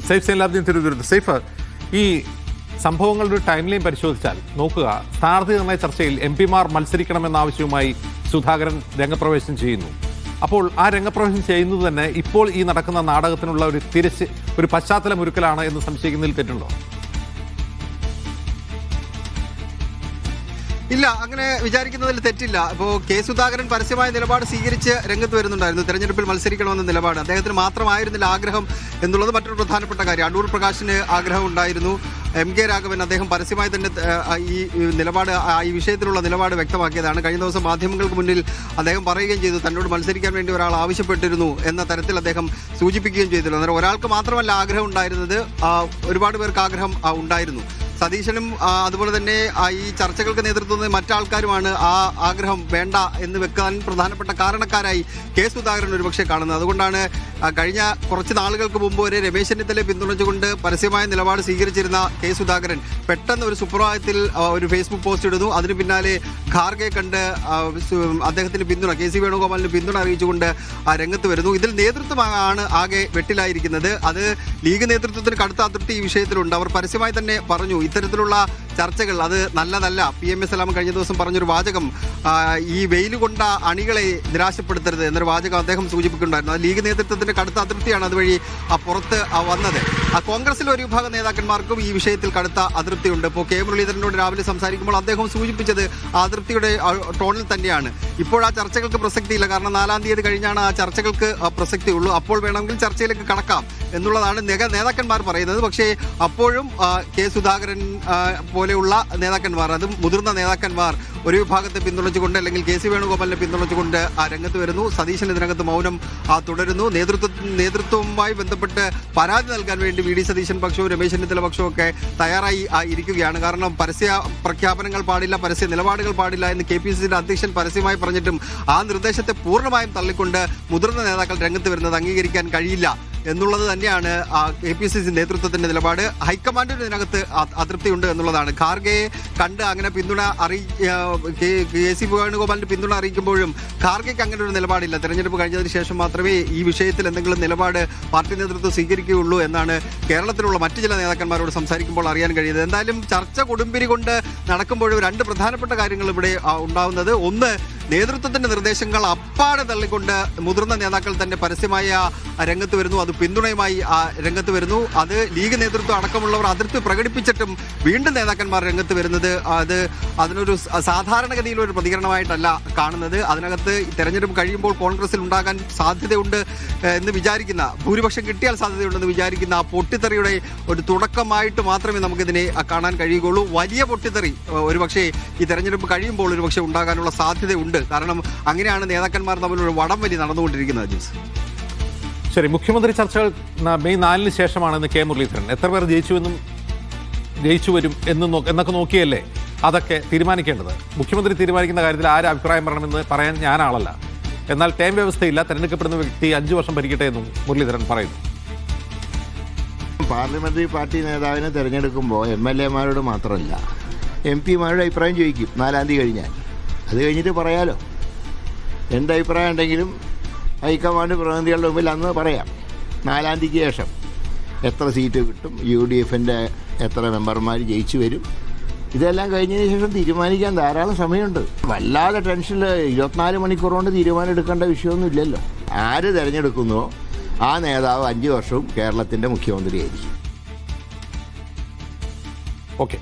Saif സൈലാബ്ദീൻ തിരുവനന്തപുരത്ത്. Saif, ഈ സംഭവങ്ങളുടെ ഒരു ടൈം ലൈൻ പരിശോധിച്ചാൽ നോക്കുക, സ്ഥാനാർത്ഥി നിർണയ ചർച്ചയിൽ MP-മാർ മത്സരിക്കണമെന്ന ആവശ്യവുമായി സുധാകരൻ രംഗപ്രവേശം ചെയ്യുന്നു. അപ്പോൾ ആ രംഗപ്രവേശം ചെയ്യുന്നത് തന്നെ ഇപ്പോൾ ഈ നടക്കുന്ന നാടകത്തിനുള്ള ഒരു പശ്ചാത്തലമൊരുക്കലാണ് എന്ന് സംശയിക്കുന്നതിൽ തെറ്റുണ്ടോ? ഇല്ല, അങ്ങനെ വിചാരിക്കുന്നതിൽ തെറ്റില്ല. ഇപ്പോൾ കെ സുധാകരൻ പരസ്യമായ നിലപാട് സ്വീകരിച്ച് രംഗത്ത് വരുന്നുണ്ടായിരുന്നു. തെരഞ്ഞെടുപ്പിൽ മത്സരിക്കണമെന്ന നിലപാട് അദ്ദേഹത്തിന് മാത്രമായിരുന്നില്ല ആഗ്രഹം എന്നുള്ളത് മറ്റൊരു പ്രധാനപ്പെട്ട കാര്യം. അടൂർ പ്രകാശിന് ആഗ്രഹം ഉണ്ടായിരുന്നു. MK രാഘവൻ അദ്ദേഹം പരസ്യമായി തന്നെ ഈ വിഷയത്തിലുള്ള നിലപാട് വ്യക്തമാക്കിയതാണ്. കഴിഞ്ഞ ദിവസം മാധ്യമങ്ങൾക്ക് മുന്നിൽ അദ്ദേഹം പറയുകയും ചെയ്തു, തന്നോട് മത്സരിക്കാൻ വേണ്ടി ഒരാൾ ആവശ്യപ്പെട്ടിരുന്നു എന്ന തരത്തിൽ അദ്ദേഹം സൂചിപ്പിക്കുകയും ചെയ്തിരുന്നു. അന്നേരം ഒരാൾക്ക് മാത്രമല്ല ആഗ്രഹം ഉണ്ടായിരുന്നത്, ഒരുപാട് പേർക്ക് ആഗ്രഹം ഉണ്ടായിരുന്നു. സതീശനും അതുപോലെ തന്നെ ഈ ചർച്ചകൾക്ക് നേതൃത്വം മറ്റാൾക്കാരുമാണ് ആ ആഗ്രഹം വേണ്ട എന്ന് വെക്കാൻ പ്രധാനപ്പെട്ട കാരണക്കാരായി കെ സുധാകരൻ ഒരുപക്ഷെ കാണുന്നത്. അതുകൊണ്ടാണ് കഴിഞ്ഞ കുറച്ച് നാളുകൾക്ക് മുമ്പ് വരെ രമേശ് ചെന്നിത്തലയെ പിന്തുണച്ചുകൊണ്ട് പരസ്യമായ നിലപാട് സ്വീകരിച്ചിരുന്ന കെ സുധാകരൻ പെട്ടെന്ന് ഒരു സുപ്രഭാതത്തിൽ ഒരു ഫേസ്ബുക്ക് പോസ്റ്റ് ഇടുന്നു. അതിന് പിന്നാലെ ഖാർഗെ കണ്ട് അദ്ദേഹത്തിന് പിന്തുണ, KC വേണുഗോപാലിന് പിന്തുണ അറിയിച്ചുകൊണ്ട് രംഗത്ത് വരുന്നു. ഇതിൽ നേതൃത്വമാണ് ആകെ വെട്ടിലായിരിക്കുന്നത്. അത് ലീഗ് നേതൃത്വത്തിന് കടുത്ത അതൃപ്തി ഈ വിഷയത്തിലുണ്ട്. അവർ പരസ്യമായി തന്നെ പറഞ്ഞു, ഇത്തരത്തിലുള്ള ചർച്ചകൾ അത് നല്ലതല്ല. PM സലാം കഴിഞ്ഞ ദിവസം പറഞ്ഞൊരു വാചകം, ഈ വെയിൽ കൊണ്ട അണികളെ നിരാശപ്പെടുത്തരുത് എന്നൊരു വാചകം അദ്ദേഹം സൂചിപ്പിക്കുന്നുണ്ടായിരുന്നു. അത് ലീഗ് നേതൃത്വത്തിന്റെ കടുത്ത അതൃപ്തിയാണ് അതുവഴി പുറത്ത് വന്നത്. കോൺഗ്രസിലെ ഒരു വിഭാഗം നേതാക്കന്മാർക്കും ഈ വിഷയത്തിൽ കടുത്ത അതൃപ്തിയുണ്ട്. ഇപ്പോൾ കെ മുരളീധരനോട് രാവിലെ സംസാരിക്കുമ്പോൾ അദ്ദേഹം സൂചിപ്പിച്ചത് ആ അതൃപ്തിയുടെ ടോണിൽ തന്നെയാണ്. ഇപ്പോൾ ആ ചർച്ചകൾക്ക് പ്രസക്തിയില്ല, കാരണം 4-ാം തീയതി കഴിഞ്ഞാണ് ആ ചർച്ചകൾക്ക് പ്രസക്തിയുള്ളൂ. അപ്പോൾ വേണമെങ്കിൽ ചർച്ചയിലേക്ക് കടക്കാം എന്നുള്ളതാണ് നേതാക്കന്മാർ പറയുന്നത്. പക്ഷേ അപ്പോഴും കെ സുധാകരൻ പോലെയുള്ള നേതാക്കന്മാർ, അതും മുതിർന്ന നേതാക്കന്മാർ, ഒരു വിഭാഗത്തെ പിന്തുണച്ചുകൊണ്ട് അല്ലെങ്കിൽ KC വേണുഗോപാലിനെ പിന്തുണച്ചുകൊണ്ട് രംഗത്ത് വരുന്നു. സതീശൻ ഇതിനകത്ത് മൗനം തുടരുന്നു. നേതൃത്വവുമായി ബന്ധപ്പെട്ട് പരാതി നൽകാൻ വേണ്ടി VD സതീശൻ പക്ഷവും രമേശ് ചെന്നിത്തല പക്ഷവും ഒക്കെ തയ്യാറായി ഇരിക്കുകയാണ്. കാരണം പരസ്യ പ്രഖ്യാപനങ്ങൾ പാടില്ല, പരസ്യ നിലപാടുകൾ പാടില്ല എന്ന് KPCCയുടെ അധ്യക്ഷൻ പരസ്യമായി പറഞ്ഞിട്ടും ആ നിർദ്ദേശത്തെ പൂർണ്ണമായും തള്ളിക്കൊണ്ട് മുതിർന്ന നേതാക്കൾ രംഗത്ത് വരുന്നത് അംഗീകരിക്കാൻ കഴിയില്ല എന്നുള്ളത് തന്നെയാണ് KPCC നേതൃത്വത്തിന്റെ നിലപാട്. ഹൈക്കമാൻഡിന് ഇതിനകത്ത് അതൃപ്തിയുണ്ട് എന്നുള്ളതാണ്. ഖാർഗെയെ കണ്ട് അങ്ങനെ പിന്തുണ KC വേണുഗോപാലിന് പിന്തുണ അറിയിക്കുമ്പോഴും ഖാർഗെക്ക് അങ്ങനെ ഒരു നിലപാടില്ല. തെരഞ്ഞെടുപ്പ് കഴിഞ്ഞതിന് ശേഷം മാത്രമേ ഈ വിഷയത്തിൽ എന്തെങ്കിലും നിലപാട് പാർട്ടി നേതൃത്വം സ്വീകരിക്കുകയുള്ളൂ എന്നാണ് കേരളത്തിലുള്ള മറ്റു ചില നേതാക്കന്മാരോട് സംസാരിക്കുമ്പോൾ അറിയാൻ കഴിയുന്നത്. എന്തായാലും ചർച്ച കൊടുമ്പിരി കൊണ്ട് നടക്കുമ്പോഴും രണ്ട് പ്രധാനപ്പെട്ട കാര്യങ്ങൾ ഇവിടെ ഉണ്ടാവുന്നത്, ഒന്ന്, നേതൃത്വത്തിന്റെ നിർദ്ദേശങ്ങൾ അപ്പാടെ തള്ളിക്കൊണ്ട് മുതിർന്ന നേതാക്കൾ തന്നെ പരസ്യമായ രംഗത്ത് വരുന്നു. അത് പിന്തുണയുമായി രംഗത്ത് വരുന്നു. അത് ലീഗ് നേതൃത്വം അടക്കമുള്ളവർ അതിർത്തി പ്രകടിപ്പിച്ചിട്ടും വീണ്ടും നേതാക്കന്മാർ രംഗത്ത് വരുന്നത് അതിനൊരു സാധാരണഗതിയിലൊരു പ്രതികരണമായിട്ടല്ല കാണുന്നത്. അതിനകത്ത് തെരഞ്ഞെടുപ്പ് കഴിയുമ്പോൾ കോൺഗ്രസിൽ ഉണ്ടാകാൻ സാധ്യതയുണ്ട് എന്ന് വിചാരിക്കുന്ന, ഭൂരിപക്ഷം കിട്ടിയാൽ സാധ്യതയുണ്ടെന്ന് വിചാരിക്കുന്ന ആ പൊട്ടിത്തെറിയുടെ ഒരു തുടക്കമായിട്ട് മാത്രമേ നമുക്കിതിനെ കാണാൻ കഴിയുകയുള്ളൂ. വലിയ പൊട്ടിത്തെറി ഒരുപക്ഷെ ഈ തെരഞ്ഞെടുപ്പ് കഴിയുമ്പോൾ ഒരുപക്ഷെ ഉണ്ടാകാനുള്ള സാധ്യതയുണ്ട്. കാരണം അങ്ങനെയാണ് നേതാക്കന്മാർ തമ്മിലൊരു വടംവലി നടന്നുകൊണ്ടിരിക്കുന്നത്. ശരി, മുഖ്യമന്ത്രി ചർച്ചകൾ മെയ് 4-ന് ശേഷമാണെന്ന് കെ മുരളീധരൻ. എത്ര പേർ ജയിച്ചു വരും എന്നൊക്കെ നോക്കിയല്ലേ അതൊക്കെ തീരുമാനിക്കേണ്ടത്. മുഖ്യമന്ത്രി തീരുമാനിക്കുന്ന കാര്യത്തിൽ ആര് അഭിപ്രായം പറയണമെന്ന് പറയാൻ ഞാൻ ആളല്ല. എന്നാൽ ടൈം വ്യവസ്ഥയില്ല, തെരഞ്ഞെടുക്കപ്പെടുന്ന വ്യക്തി 5 വർഷം ഭരിക്കട്ടെ എന്നും മുരളീധരൻ പറയുന്നു. പാർലമെന്ററി പാർട്ടി നേതാവിനെ തിരഞ്ഞെടുക്കുമ്പോൾ MLA-മാരോട് മാത്രമല്ല MP-മാരുടെ അഭിപ്രായം ചോദിക്കും 4-ാം തീയതി കഴിഞ്ഞാൽ. അത് കഴിഞ്ഞിട്ട് പറയാലോ. എൻ്റെ അഭിപ്രായം ഉണ്ടെങ്കിലും ഹൈക്കമാൻഡ് പ്രതിനിധികളുടെ മുമ്പിൽ അന്ന് പറയാം. 4-ാം തീയതിക്ക് ശേഷം എത്ര സീറ്റ് കിട്ടും, UDF-ൻ്റെ എത്ര മെമ്പർമാർ ജയിച്ചു വരും, ഇതെല്ലാം കഴിഞ്ഞതിന് ശേഷം തീരുമാനിക്കാൻ ധാരാളം സമയമുണ്ട്. വല്ലാതെ ടെൻഷനിൽ 24 മണിക്കൂർ കൊണ്ട് തീരുമാനം എടുക്കേണ്ട വിഷയമൊന്നും ഇല്ലല്ലോ. ആര് തിരഞ്ഞെടുക്കുന്നുവോ ആ നേതാവ് 5 വർഷവും കേരളത്തിൻ്റെ മുഖ്യമന്ത്രിയായിരിക്കും. ഓക്കെ.